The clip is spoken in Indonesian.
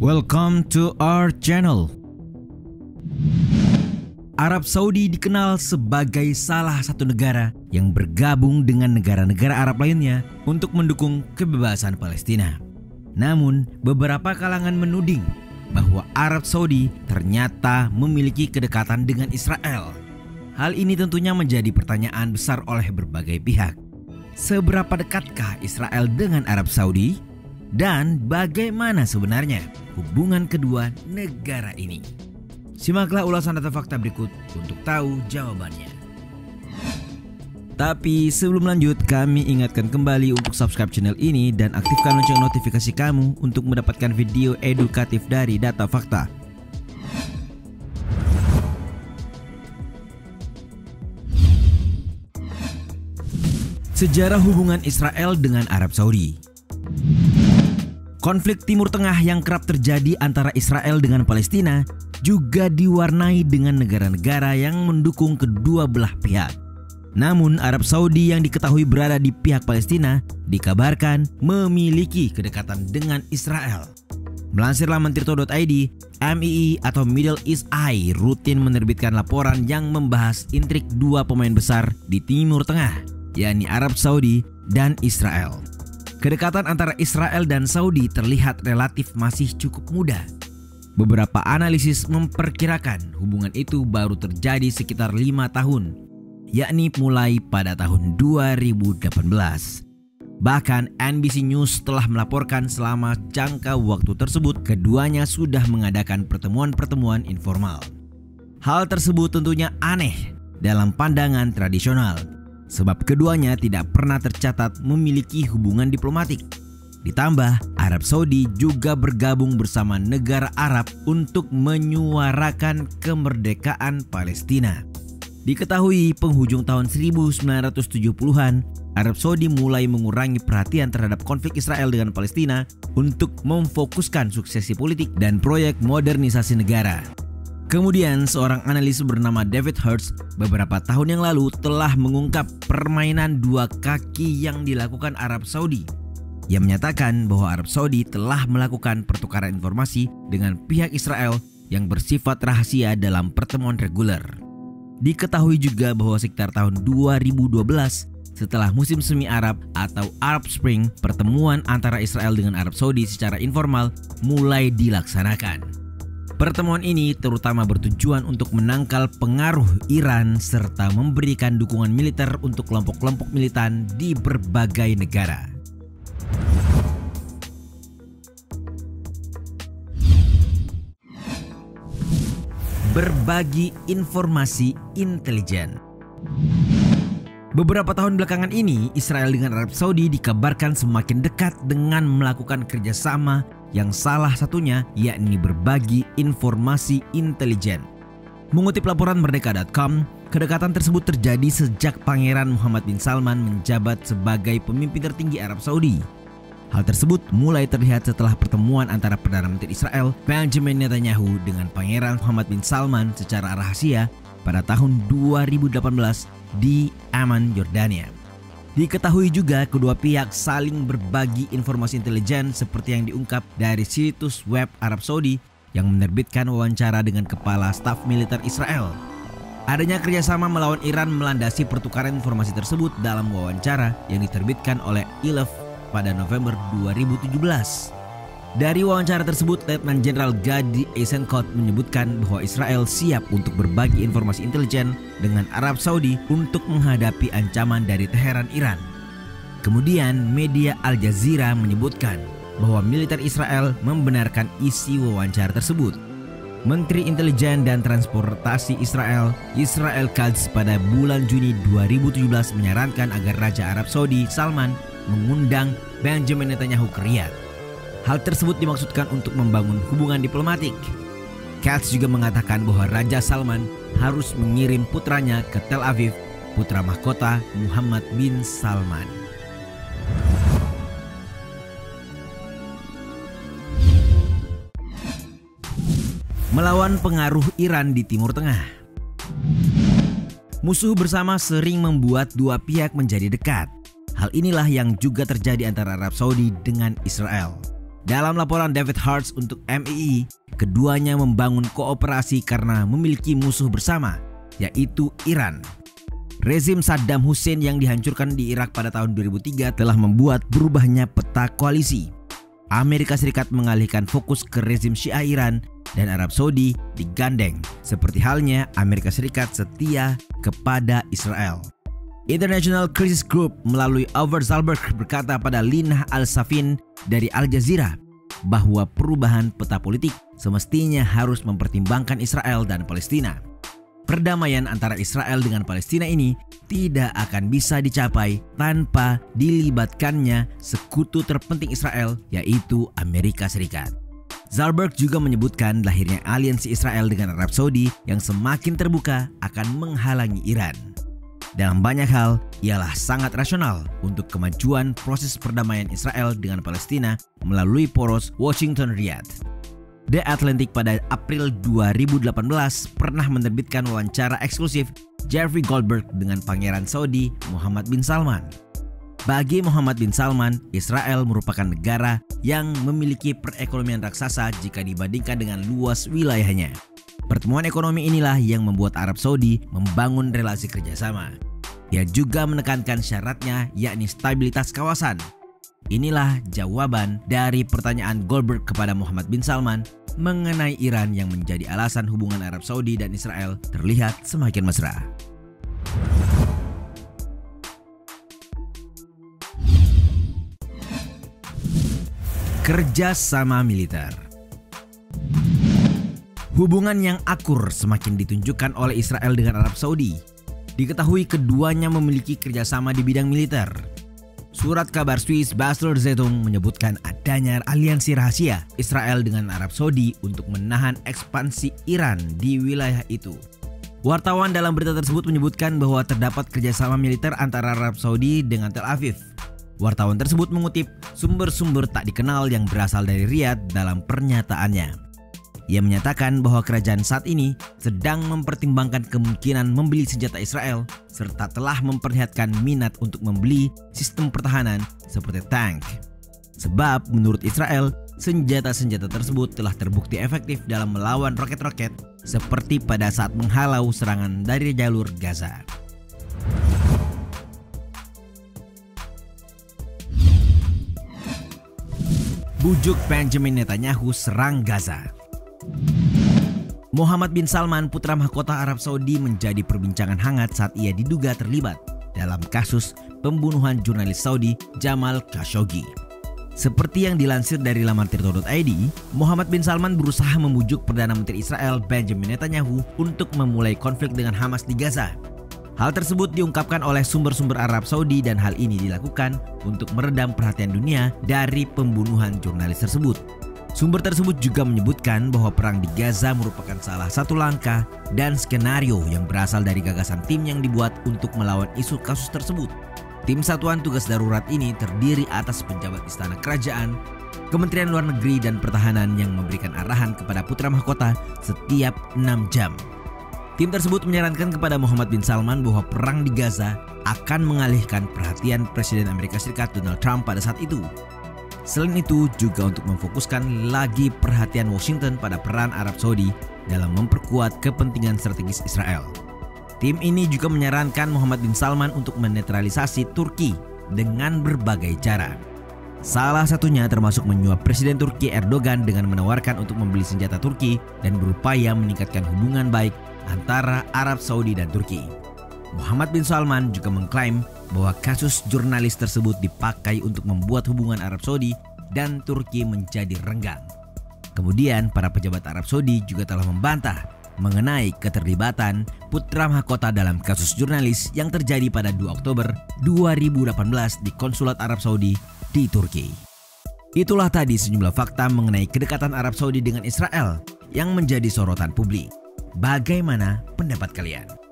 Welcome to our channel. Arab Saudi dikenal sebagai salah satu negara yang bergabung dengan negara-negara Arab lainnya untuk mendukung kebebasan Palestina. Namun, beberapa kalangan menuding bahwa Arab Saudi ternyata memiliki kedekatan dengan Israel. Hal ini tentunya menjadi pertanyaan besar oleh berbagai pihak. Seberapa dekatkah Israel dengan Arab Saudi? Dan bagaimana sebenarnya hubungan kedua negara ini? Simaklah ulasan data fakta berikut untuk tahu jawabannya. Tapi sebelum lanjut, kami ingatkan kembali untuk subscribe channel ini dan aktifkan lonceng notifikasi kamu untuk mendapatkan video edukatif dari data fakta. Sejarah hubungan Israel dengan Arab Saudi. Konflik Timur Tengah yang kerap terjadi antara Israel dengan Palestina juga diwarnai dengan negara-negara yang mendukung kedua belah pihak. Namun Arab Saudi yang diketahui berada di pihak Palestina dikabarkan memiliki kedekatan dengan Israel. Melansir laman tirto.id, MII atau Middle East Eye rutin menerbitkan laporan yang membahas intrik dua pemain besar di Timur Tengah, yakni Arab Saudi dan Israel. Kedekatan antara Israel dan Saudi terlihat relatif masih cukup muda. Beberapa analisis memperkirakan hubungan itu baru terjadi sekitar 5 tahun, yakni mulai pada tahun 2018. Bahkan NBC News telah melaporkan selama jangka waktu tersebut keduanya sudah mengadakan pertemuan-pertemuan informal. Hal tersebut tentunya aneh dalam pandangan tradisional, sebab keduanya tidak pernah tercatat memiliki hubungan diplomatik. Ditambah, Arab Saudi juga bergabung bersama negara Arab untuk menyuarakan kemerdekaan Palestina. Diketahui penghujung tahun 1970-an, Arab Saudi mulai mengurangi perhatian terhadap konflik Israel dengan Palestina untuk memfokuskan suksesi politik dan proyek modernisasi negara. Kemudian seorang analis bernama David Hertz beberapa tahun yang lalu telah mengungkap permainan dua kaki yang dilakukan Arab Saudi. Ia menyatakan bahwa Arab Saudi telah melakukan pertukaran informasi dengan pihak Israel yang bersifat rahasia dalam pertemuan reguler. Diketahui juga bahwa sekitar tahun 2012, setelah musim semi Arab atau Arab Spring, pertemuan antara Israel dengan Arab Saudi secara informal mulai dilaksanakan. Pertemuan ini terutama bertujuan untuk menangkal pengaruh Iran serta memberikan dukungan militer untuk kelompok-kelompok militan di berbagai negara. Berbagi informasi intelijen. Beberapa tahun belakangan ini, Israel dengan Arab Saudi dikabarkan semakin dekat dengan melakukan kerjasama yang salah satunya yakni berbagi informasi intelijen. Mengutip laporan Merdeka.com, kedekatan tersebut terjadi sejak Pangeran Muhammad bin Salman menjabat sebagai pemimpin tertinggi Arab Saudi. Hal tersebut mulai terlihat setelah pertemuan antara Perdana Menteri Israel Benjamin Netanyahu dengan Pangeran Muhammad bin Salman secara rahasia pada tahun 2018 di Amman, Yordania. Diketahui juga kedua pihak saling berbagi informasi intelijen seperti yang diungkap dari situs web Arab Saudi yang menerbitkan wawancara dengan kepala staf militer Israel. Adanya kerjasama melawan Iran melandasi pertukaran informasi tersebut dalam wawancara yang diterbitkan oleh ILF pada November 2017. Dari wawancara tersebut, Letnan Jenderal Gadi Eisenkot menyebutkan bahwa Israel siap untuk berbagi informasi intelijen dengan Arab Saudi untuk menghadapi ancaman dari Teheran Iran. Kemudian media Al Jazeera menyebutkan bahwa militer Israel membenarkan isi wawancara tersebut. Menteri Intelijen dan Transportasi Israel, Israel Katz, pada bulan Juni 2017 menyarankan agar Raja Arab Saudi Salman mengundang Benjamin Netanyahu ke Riyadh. Hal tersebut dimaksudkan untuk membangun hubungan diplomatik. Katz juga mengatakan bahwa Raja Salman harus mengirim putranya ke Tel Aviv, putra mahkota Muhammad bin Salman. Melawan pengaruh Iran di Timur Tengah. Musuh bersama sering membuat dua pihak menjadi dekat. Hal inilah yang juga terjadi antara Arab Saudi dengan Israel. Dalam laporan David Hartz untuk MII, keduanya membangun kooperasi karena memiliki musuh bersama, yaitu Iran. Rezim Saddam Hussein yang dihancurkan di Irak pada tahun 2003 telah membuat berubahnya peta koalisi. Amerika Serikat mengalihkan fokus ke rezim Syiah Iran dan Arab Saudi digandeng, seperti halnya Amerika Serikat setia kepada Israel. International Crisis Group melalui Oliver Zalberg berkata pada Lina Al-Safin dari Al Jazeera bahwa perubahan peta politik semestinya harus mempertimbangkan Israel dan Palestina. Perdamaian antara Israel dengan Palestina ini tidak akan bisa dicapai tanpa dilibatkannya sekutu terpenting Israel, yaitu Amerika Serikat. Zalberg juga menyebutkan lahirnya aliansi Israel dengan Arab Saudi yang semakin terbuka akan menghalangi Iran. Dalam banyak hal, ialah sangat rasional untuk kemajuan proses perdamaian Israel dengan Palestina melalui poros Washington-Riyadh. The Atlantic pada April 2018 pernah menerbitkan wawancara eksklusif Jeffrey Goldberg dengan Pangeran Saudi Muhammad bin Salman. Bagi Muhammad bin Salman, Israel merupakan negara yang memiliki perekonomian raksasa jika dibandingkan dengan luas wilayahnya. Pertemuan ekonomi inilah yang membuat Arab Saudi membangun relasi kerjasama. Ia juga menekankan syaratnya, yakni stabilitas kawasan. Inilah jawaban dari pertanyaan Goldberg kepada Muhammad bin Salman mengenai Iran yang menjadi alasan hubungan Arab Saudi dan Israel terlihat semakin mesra. Kerjasama militer. Hubungan yang akur semakin ditunjukkan oleh Israel dengan Arab Saudi. Diketahui keduanya memiliki kerjasama di bidang militer. Surat kabar Swiss Basler Zeitung menyebutkan adanya aliansi rahasia Israel dengan Arab Saudi untuk menahan ekspansi Iran di wilayah itu. Wartawan dalam berita tersebut menyebutkan bahwa terdapat kerjasama militer antara Arab Saudi dengan Tel Aviv. Wartawan tersebut mengutip sumber-sumber tak dikenal yang berasal dari Riyadh dalam pernyataannya. Ia menyatakan bahwa kerajaan saat ini sedang mempertimbangkan kemungkinan membeli senjata Israel serta telah memperlihatkan minat untuk membeli sistem pertahanan seperti tank. Sebab menurut Israel, senjata-senjata tersebut telah terbukti efektif dalam melawan roket-roket seperti pada saat menghalau serangan dari jalur Gaza. Bujuk Benjamin Netanyahu serang Gaza. Muhammad bin Salman, putra mahkota Arab Saudi, menjadi perbincangan hangat saat ia diduga terlibat dalam kasus pembunuhan jurnalis Saudi Jamal Khashoggi. Seperti yang dilansir dari laman tirto.id, Muhammad bin Salman berusaha membujuk Perdana Menteri Israel Benjamin Netanyahu untuk memulai konflik dengan Hamas di Gaza. Hal tersebut diungkapkan oleh sumber-sumber Arab Saudi dan hal ini dilakukan untuk meredam perhatian dunia dari pembunuhan jurnalis tersebut. Sumber tersebut juga menyebutkan bahwa perang di Gaza merupakan salah satu langkah dan skenario yang berasal dari gagasan tim yang dibuat untuk melawan isu kasus tersebut. Tim Satuan Tugas Darurat ini terdiri atas pejabat istana kerajaan, Kementerian Luar Negeri dan Pertahanan yang memberikan arahan kepada putra mahkota setiap 6 jam. Tim tersebut menyarankan kepada Muhammad bin Salman bahwa perang di Gaza akan mengalihkan perhatian Presiden Amerika Serikat Donald Trump pada saat itu. Selain itu juga untuk memfokuskan lagi perhatian Washington pada peran Arab Saudi dalam memperkuat kepentingan strategis Israel. Tim ini juga menyarankan Muhammad bin Salman untuk menetralisasi Turki dengan berbagai cara. Salah satunya termasuk menyuap Presiden Turki Erdogan dengan menawarkan untuk membeli senjata Turki dan berupaya meningkatkan hubungan baik antara Arab Saudi dan Turki. Muhammad bin Salman juga mengklaim bahwa kasus jurnalis tersebut dipakai untuk membuat hubungan Arab Saudi dan Turki menjadi renggang. Kemudian para pejabat Arab Saudi juga telah membantah mengenai keterlibatan putra mahkota dalam kasus jurnalis yang terjadi pada 2 Oktober 2018 di Konsulat Arab Saudi di Turki. Itulah tadi sejumlah fakta mengenai kedekatan Arab Saudi dengan Israel yang menjadi sorotan publik. Bagaimana pendapat kalian?